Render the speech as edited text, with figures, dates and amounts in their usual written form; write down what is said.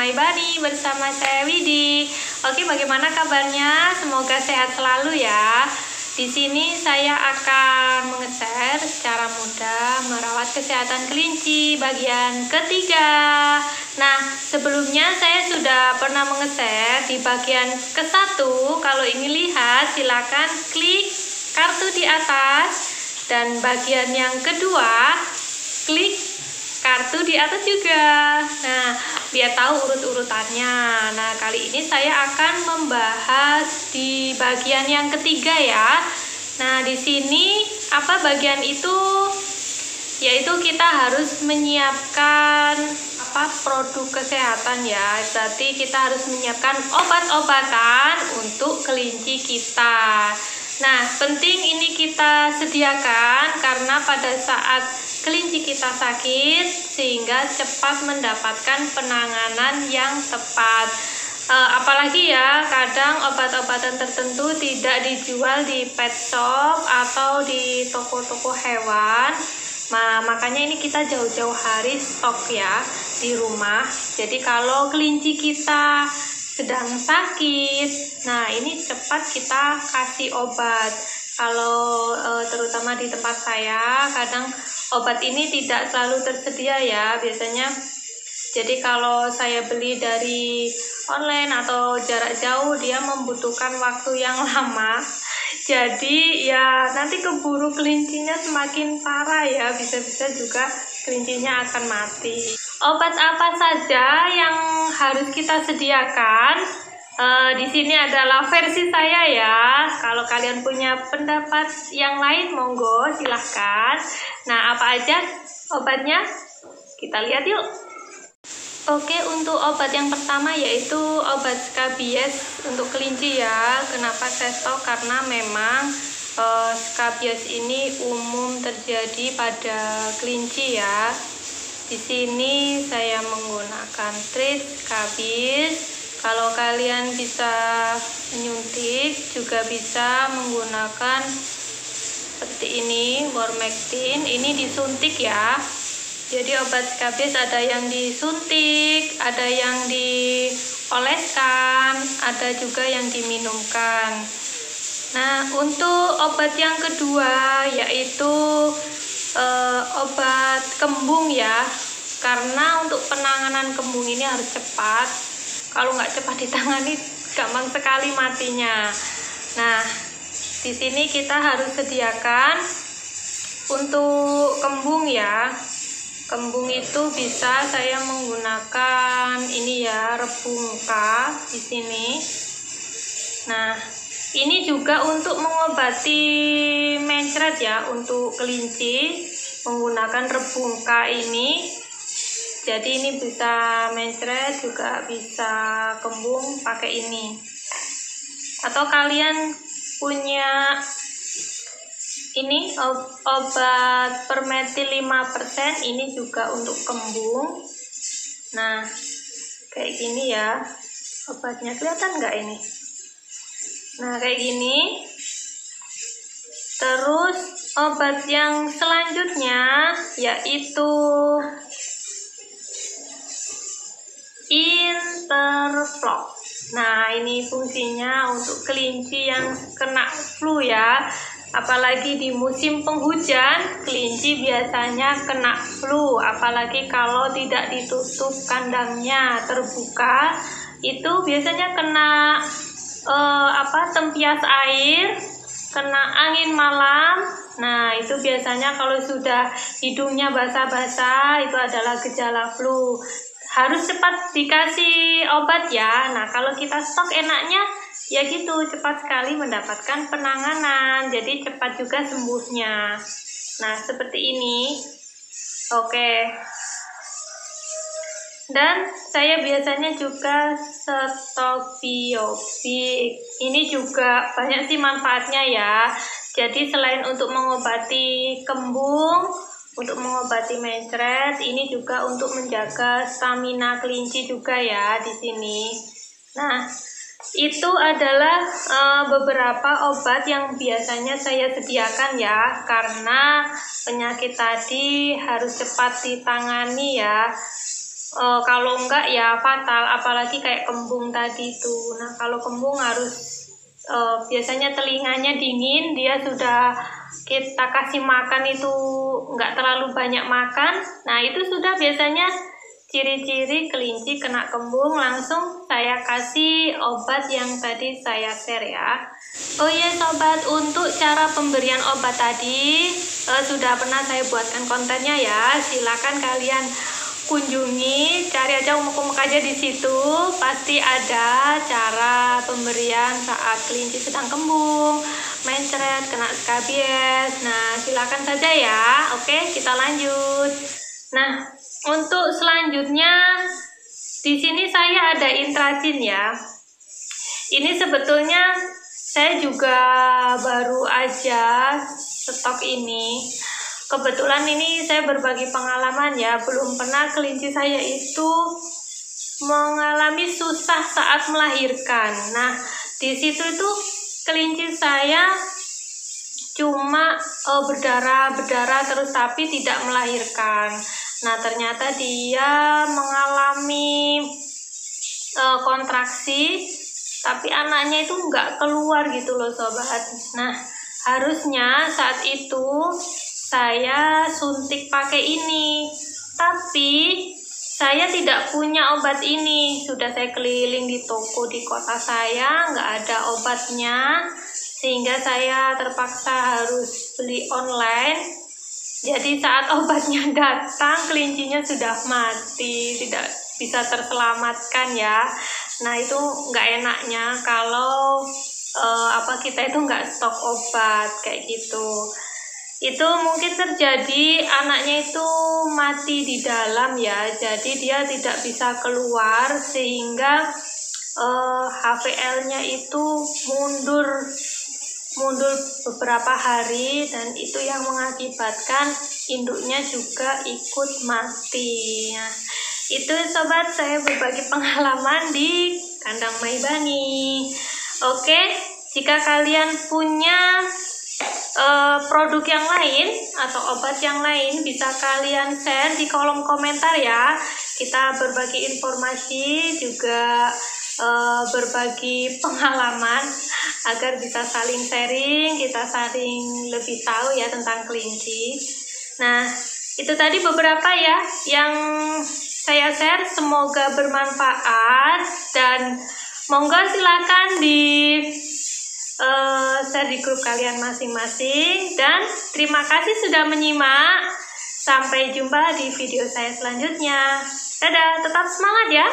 My Bani bersama saya Widi. Oke, bagaimana kabarnya? Semoga sehat selalu ya. Di sini saya akan nge-share secara mudah merawat kesehatan kelinci bagian ketiga. Nah, sebelumnya saya sudah pernah nge-share di bagian ke-1. Kalau ingin lihat, silakan klik kartu di atas. Dan bagian yang kedua, klik kartu di atas juga. Nah, biar tahu urut-urutannya. Nah, kali ini saya akan membahas di bagian yang ketiga ya. Nah, di sini apa bagian itu? Yaitu kita harus menyiapkan produk kesehatan ya. Berarti kita harus menyiapkan obat-obatan untuk kelinci kita. Nah, penting ini kita sediakan karena pada saat kelinci kita sakit sehingga cepat mendapatkan penanganan yang tepat. Apalagi ya, kadang obat-obatan tertentu tidak dijual di pet shop atau di toko-toko hewan. Nah, makanya ini kita jauh-jauh hari stok ya di rumah. Jadi kalau kelinci kita sedang sakit, nah ini cepat kita kasih obat. Kalau terutama di tempat saya, kadang obat ini tidak selalu tersedia ya biasanya. Jadi kalau saya beli dari online atau jarak jauh, dia membutuhkan waktu yang lama. Jadi ya nanti keburu kelincinya semakin parah ya, bisa-bisa juga kelincinya akan mati. Obat apa saja yang harus kita sediakan? Di sini adalah versi saya ya. Kalau kalian punya pendapat yang lain, monggo silahkan. Nah, apa aja obatnya? Kita lihat yuk. Oke, untuk obat yang pertama yaitu obat skabies untuk kelinci ya. Kenapa saya stok? Karena memang skabies ini umum terjadi pada kelinci ya. Di sini saya menggunakan treat skabies. Kalau kalian bisa menyuntik, juga bisa menggunakan seperti ini, Wormectin. Ini disuntik ya. Jadi obat skabies ada yang disuntik, ada yang dioleskan, ada juga yang diminumkan. Nah, untuk obat yang kedua yaitu obat kembung ya. Karena untuk penanganan kembung ini harus cepat. Kalau nggak cepat ditangani, gampang sekali matinya. Nah, di sini kita harus sediakan untuk kembung ya. Kembung itu bisa saya menggunakan ini ya, rebungka di sini. Nah, ini juga untuk mengobati mencret ya, untuk kelinci menggunakan rebungka ini. Jadi ini bisa mencret, juga bisa kembung pakai ini. Atau kalian punya ini obat permetil 5%, ini juga untuk kembung. Nah, kayak gini ya. Obatnya kelihatan nggak ini? Nah, kayak gini. Terus obat yang selanjutnya yaitu Interflock. Nah, ini fungsinya untuk kelinci yang kena flu ya. Apalagi di musim penghujan, kelinci biasanya kena flu. Apalagi kalau tidak ditutup kandangnya terbuka, itu biasanya kena tempias air, kena angin malam. Nah, itu biasanya kalau sudah hidungnya basah-basah, itu adalah gejala flu. Harus cepat dikasih obat ya. Nah, kalau kita stok enaknya ya gitu, cepat sekali mendapatkan penanganan. Jadi cepat juga sembuhnya. Nah, seperti ini. Oke. Dan saya biasanya juga stok biofik. Ini juga banyak sih manfaatnya ya. Jadi selain untuk mengobati kembung, untuk mengobati mencret, ini juga untuk menjaga stamina kelinci juga ya di sini. Nah, itu adalah beberapa obat yang biasanya saya sediakan ya, karena penyakit tadi harus cepat ditangani ya. Kalau enggak ya fatal, apalagi kayak kembung tadi itu. Nah, kalau kembung harus biasanya telinganya dingin, dia sudah kita kasih makan itu enggak terlalu banyak makan. Nah, itu sudah biasanya ciri-ciri kelinci kena kembung. Langsung saya kasih obat yang tadi saya share ya. Oh iya sobat, untuk cara pemberian obat tadi sudah pernah saya buatkan kontennya ya. Silakan kalian kunjungi, cari aja umek-umek aja di situ, pasti ada cara pemberian saat kelinci sedang kembung, mencret, kena skabies. Nah, silakan saja ya. Oke, kita lanjut. Nah, untuk selanjutnya di sini saya ada Intracin ya. Ini sebetulnya saya juga baru aja stok ini. Kebetulan ini saya berbagi pengalaman ya, belum pernah kelinci saya itu mengalami susah saat melahirkan. Nah, di situ itu kelinci saya cuma berdarah terus tapi tidak melahirkan. Nah, ternyata dia mengalami kontraksi, tapi anaknya itu nggak keluar gitu loh sobat. Nah, harusnya saat itu saya suntik pakai ini, tapi saya tidak punya obat ini. Sudah saya keliling di toko di kota saya, nggak ada obatnya, sehingga saya terpaksa harus beli online. Jadi saat obatnya datang, kelincinya sudah mati, tidak bisa terselamatkan ya. Nah, itu nggak enaknya kalau kita itu nggak stok obat kayak gitu. Itu mungkin terjadi anaknya itu mati di dalam ya, jadi dia tidak bisa keluar sehingga HVL-nya itu mundur beberapa hari, dan itu yang mengakibatkan induknya juga ikut mati. Nah, itu sobat, saya berbagi pengalaman di kandang Maibani. Oke, jika kalian punya produk yang lain atau obat yang lain, bisa kalian share di kolom komentar ya. Kita berbagi informasi juga, berbagi pengalaman agar bisa saling sharing, kita saling lebih tahu ya tentang kelinci. Nah, itu tadi beberapa ya yang saya share, semoga bermanfaat, dan monggo silakan di share di grup kalian masing-masing, dan terima kasih sudah menyimak. Sampai jumpa di video saya selanjutnya. Dadah, tetap semangat ya.